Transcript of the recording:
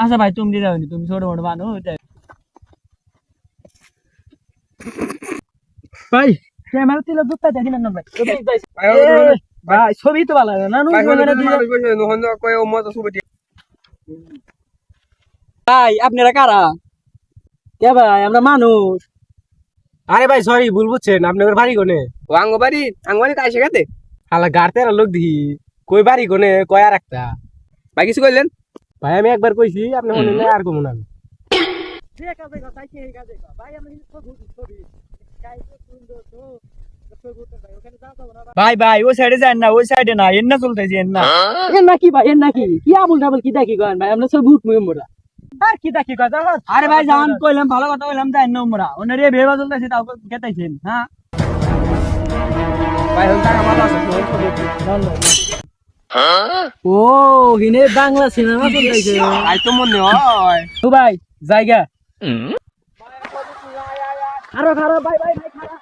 আচ্ছা ভাই তুমি দিয়ে দাও, তুমি ছোট মোটো মানুষ। ভাই ক্যামেরা তুলে দুধটা দেখিলেন না ভাই? ভাই ছবি তো ভালো না ভাই, আপনারা কারা? কে ভাই? আমরা মানুষ। আরে ভাই সরি ভুল বুঝছেন, আপনাদের বাড়ি কোনে? ও আঙ্গবাড়ি তাই শেখাতে হালা গাড়তে লোক দেখি কই বাড়ি কোনে কয় আর একটা। ভাই কিছু করলেন? ভাই আমি একবার কইছি আপনি শুনেন না, আর কমু না। ভাই ভাই ওই সাইডে যান না, ওই সাইডে না, এর না চলতেছি এর না। এর না কি ভাই? এর না কি আবুল টাবুল কি দেখি করেন ভাই? আমরা সব ভূত মুরা আর কি দেখি কথা। আরে ভাই জান কইলাম ভালো কথা কইলাম তাই না মুরা ওনারে ভেবা চলতেছে তাও কেতাইছেন। হ্যাঁ ভাই হন টাকা ভালো আছে ও হিনে বাংলা সিনেমা চলতেছে। ভাই তো মনে হয় তো ভাই জায়গা আরো খারাপ ভাই ভাই ভাই খারাপ।